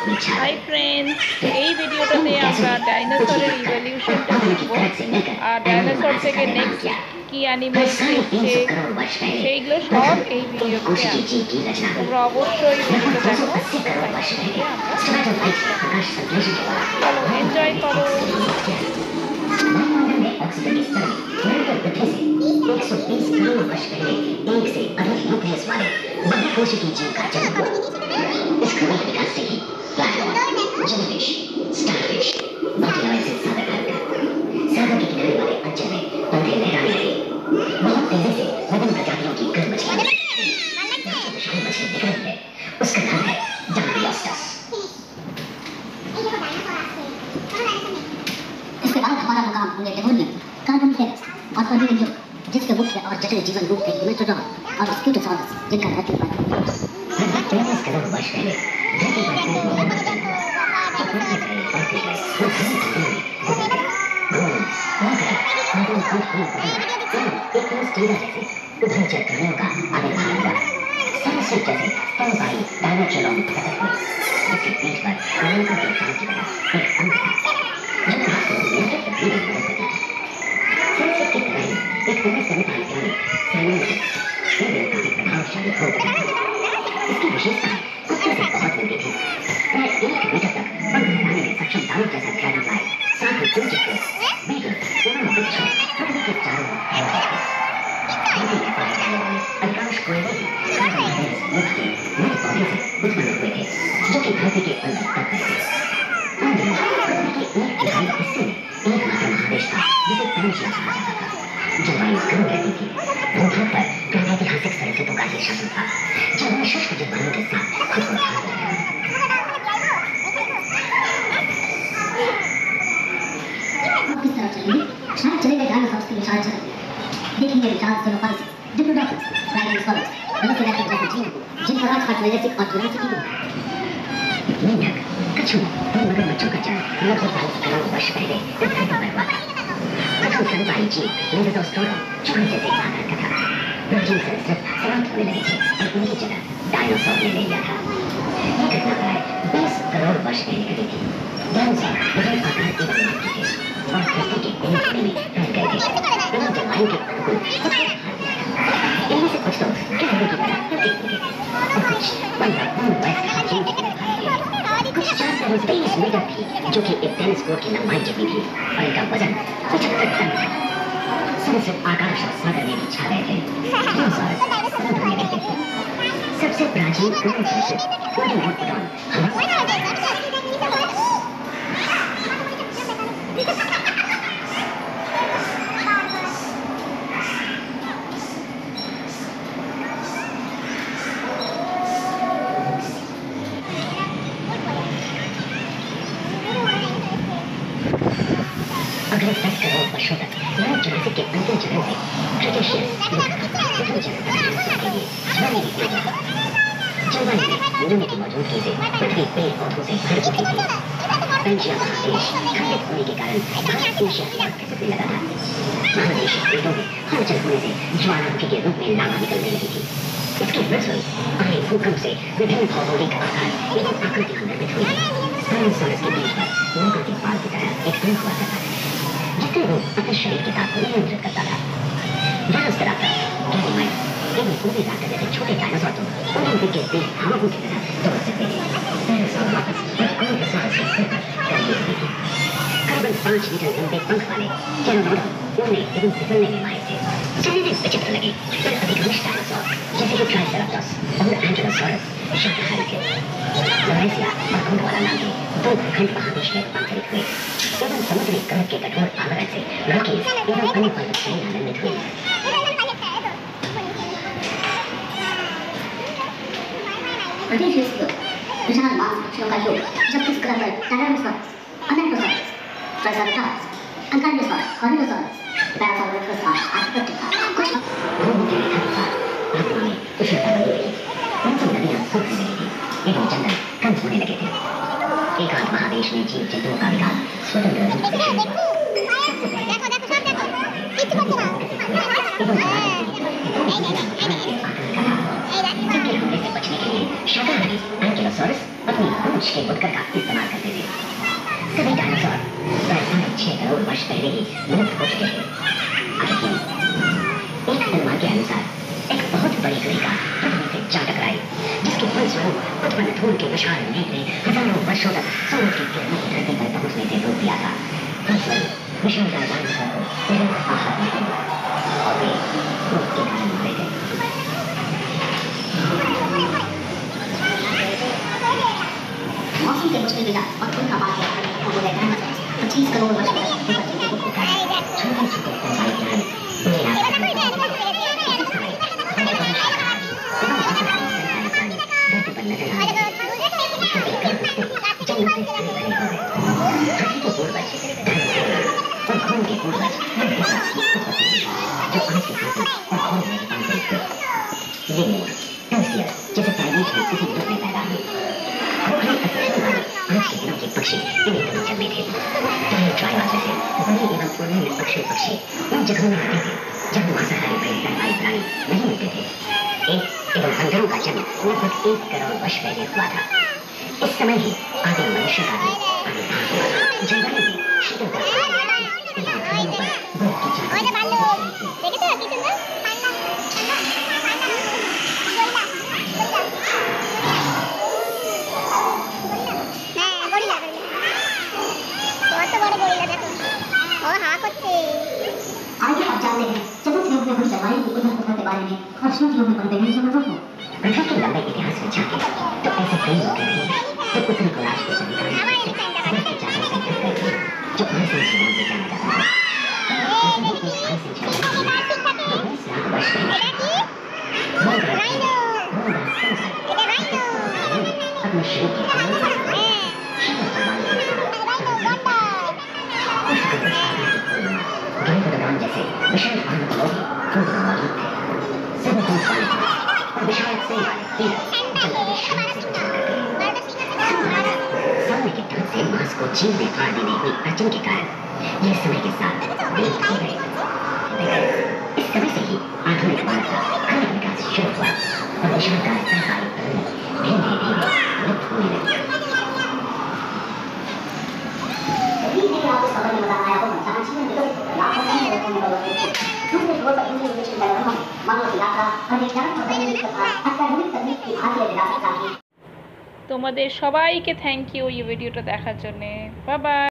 Hi friends, এই ভিডিওটাতে আমরা ডাইনোসরের ইভলিউশনটা দেখব আর ডাইনোসর থেকে নেক্সট কি অ্যানিমেল এসছে সেইগুলো সব এই ভিডিওতে আছে। তোমরা অবশ্যই ভিডিওটা দেখো। চলো এনজয় করো। 120 करोड़ वर्ष पहले एक से अधिक न्यूक्लियस वाले बहुकोशिकीय जीव का जन्म हुआ। इस क्रमिक विकास से ही प्लांट, जेलीफिश, स्टारफिश, मल्टीलाइसेस सागर खाकर सागर के किनारे वाले अंचल में पौधे लहराने लगे। बहुत तेजी से विभिन्न प्रजातियों की गर्म मछली विशाल मछली दिख रही है, उसका नाम है डायनोसॉरस। इसके बाद हमारा मुकाम होंगे डेवोनियम, कार्बोनिफेरस और पर्मियन, जिसके मुख्य और जटिल जीवन रूप थे यूमेट्रोडॉन और स्क्यूटोसॉरस, जिनका धरती पर 23 करोड़ वर्ष पहले धरती पर उभयचर प्राणियों का आविर्भाव हुआ। सरसरी जैसे स्तनपायी डायनोसॉरस प्रकट हुए, जिसकी पीठ पर अनेकों के इंसान की तरह एक अंग था, जो घास को नियंत्रित करने में मदद करता था। सरसरी की तरह एक अन्य स्तनपायी प्राणी सैलमोन काफी प्रभावशाली हो गया। इसकी विशेषता कुत्ते से बहुत मिलती थी। प्राय 1 मीटर तक पंख फैलाने में सक्षम दानव जैसा ड्रैगनफ्लाई, साथ ही दो चित्ते बीगल दोनों बच्चों पृथ्वी के चारों ओर फैल गए थे। धरती में पाए जाने वाले अधिकांश कोयले ही कार्बोनिफेरस युग के मृत पौधे से उत्पन्न हुए थे, जो कि धरती के अंदर दब गए थे। उन दिनों पृथ्वी के 1/3 हिस्से में एकमात्र महादेश था जिसे पैनशिया कहा जाता था। जलवायु गर्म रहती थी, भूभाग पर प्रागैतिहासिक सरस्वतों का ही शासन था, जहाँ शुष्क जलवायु के साथ खुद को ढाल रहा था। किस तरफ चलेंगे? शायद चले गए डायनासॉर्स की विशाल झलक, देखेंगे विशाल सेनोफाइट्स, डिप्लोडोकस, ब्रायोसाउरुस, वेलोसिरैप्टर जैसे जीवों को, जिनका राज आज जुरासिक और जुरासिक युग है। मेंढक, कछुआ और मगरमच्छों का जन्म लगभग 22 करोड़ वर्ष पहले इस धरती पर हुआ था। प्रथम स्तनपायी जीव मेगालोस्टोरम चूहे जैसे आकार का था। प्राचीन संस्कृत समाप्त होने लगे थे और उनकी जगह डायनासोर ने ले लिया था। ये घटना प्राय 20 करोड़ वर्ष पहले घटी थी। डायनासोर विभिन्न आकार के बदलाव के थे और धरती के कोने कोने में फैल गए थे। उन्हें जलवायु के अनुकूल इनमें से कुछ तो कैमरे की तरह हल्के फुल्के थे और कुछ 15 वयस्क हाथियों की तरह भारी थे। कुछ 423 मीटर थी, जो कि एक टेनिस कोर्ट की लंबाई जितनी थी, और इनका वजन 75 टन था। समुद्र आकाश और सागर में भी छा गए थे। डायनासोरस समुद्र में रहते थे। सबसे प्राचीन उभयचर यूरोडोन अगले 10 करोड़ वर्षों तक मानव जुरासिक के अंतिम चरण से क्रिटेशियस युग प्रथम चरण तक मनुष्य के लिए जलवायु में नमी की मौजूदगी से पृथ्वी पेड़ पौधों से भर चुकी थी। पैंजिया महादेश खंडित होने के कारण भारत एशिया की ओर खिसकने लगा था। महादेशीय पेड़ों में हलचल होने से ज्वालामुखी के रूप में लावा निकलने लगी थी। इसकी वृद्धि हुई और एक भूकंप से विभिन्न भौगोलिक आकार एवं आकृतियां निर्मित हुई। डायनासोरस के बीच पर लोगों के बाल की तरह एक पंख हुआ करता था, जिससे वो अपने शरीर के ताप को नियंत्रित करता था। वेलोसिरैप्टर, गैलीमाइट एवं ओविराप्टर जैसे छोटे डायनासोर तो ओलंपिक के तेज धावकों की तरह दौड़ सकते थे। डायनासोर वापस ब्रायोसाउरुस के सिर पर चढ़ी हुई थी। करीबन 5 मीटर लंबे पंख वाले प्टेरोडोन उड़ने एवं फिसलने में माहिर थे। चलने में विचित्र लगे, पर अधिकांश डायनासोर जैसे कि ट्राइसेराटोप्स और एंकिलोसॉरस शाकाहारी थे। लोरेसिया और गोंडवाना नाम के 2 भूखंड महादेश में रूपांतरित हुए एवं समुद्री गर्भ के कठोर आवरण से रॉकीज एवं अन्य पर्वत श्रेणियां निर्मित हुई। क्रेटेशियस युग विशाल मांसपेशियों का युग, जब इस ग्रह पर टायरानोसॉरस, अनैंथोसॉरस, ट्राइसेराटोप्स, एंकाइलोसॉरस, कॉर्निलोसॉरस, पैरासाउरुस का आधिपत्य था। कुछ भूमि के अनुसार आत्मा में उष्णता बनी रही, परंतु नदियां सूखने लगी थी एवं जंगल कम होने लगे थे। एकांत महादेश में जीव जंतुओं का विकास स्वतंत्र रूप से शुरू हुआ। सबसे पहले जबकि हमले से बचने के लिए शाकाहारी एंकिलोसॉरस अपनी पूंछ वंश के उत्कर का इस्तेमाल करते थे। सभी डायनासोर प्राय 6 करोड़ वर्ष पहले ही विलुप्त हो चुके हैं। लेकिन एक अनुमान के अनुसार एक बहुत बड़ी रेखा पृथ्वी से जा टकराई, जिसके फलस्वरूप उत्पन्न धूल के विशाल मेघ ने हजारों वर्षों तक सूरज की किरणों को धरती पर पहुंचने से रोक दिया था। फलस्वरूप विशालकाय डायनासोर को तुरंत आघात मिला और वे भूख के कारण मारे गए। मौसम के मुश्किल मिजाज और उनका बात है 25 करोड़ वर्ष तक छोटे-छोटे स्तनधारी प्राणी धरती पर नजर आए। जंगल से भरे भरे हो गए। हाथी के पूर्वज और घोड़ों के पूर्वज जो आज के हाथी और घोड़ों में रूपांतरित हुए। लेमूर, टर्सियस जैसे प्राइमेट भी इसी युग में पैदा हुए। खोखले असली वाले आज के दिनों के पक्षी इन्हीं दिनों में थे। पहले ट्राइबल जैसे बड़े एवं पूर्णिम अक्षय पक्षी उन जगहों में आते थे जहाँ मांसाहारी भय स्तनधारी प्राणी नहीं मिलते थे। एक एवं बंदरों का जन्म लगभग 1 करोड़ वर्ष पहले हुआ था। इस समय ही आदिम मनुष्य का भी आविर्भाव हुआ। जंगलों में शीतलता एवं घरों पर बर्फ की चादर आइए आप जानते हैं चतुर्थ युग में हुई जलवायु की उथल-पुथल के बारे में और शुद्ध युग में बनते हैं जंगलों को। पृथ्वी के लंबे इतिहास में झांके तो ऐसे कई लोग रहे हैं जो उत्तरी गोलार्ध के समीकरण से बर्फ की चादर से ढक गए थे, जो आइस एज के नाम से जाना जाता था। जो 20 लाख वर्ष पहले अपने शरीर के जैसे विशाल आनंद लोग मौजूद थे। सभी दूध वाले और विशाल सिंह वाले तीर जंगल में शान से चल करते सामने के ढंग से मांस को चीन में फाड़ देने की अड़चन के कारण यह समय के साथ विलुप्त हो गए। इस समय से ही आधुनिक मानव का क्रमिक विकास शुरू हुआ और विशालकाय स्तनधारी प्राणी धीरे-धीरे विलुप्त होने लगे। आपको समझ में बताया होगा जीवन विकसित लाखों में दूसरे छोर पर हिंदी इंग्लिश में मानव की यात्रा और विज्ञान और तकनीक तथा अत्याधुनिक तकनीक की भारतीय विरासत का তোমাদের সবাইকে থ্যাংক ইউ এই ভিডিওটা দেখার জন্য। Bye bye.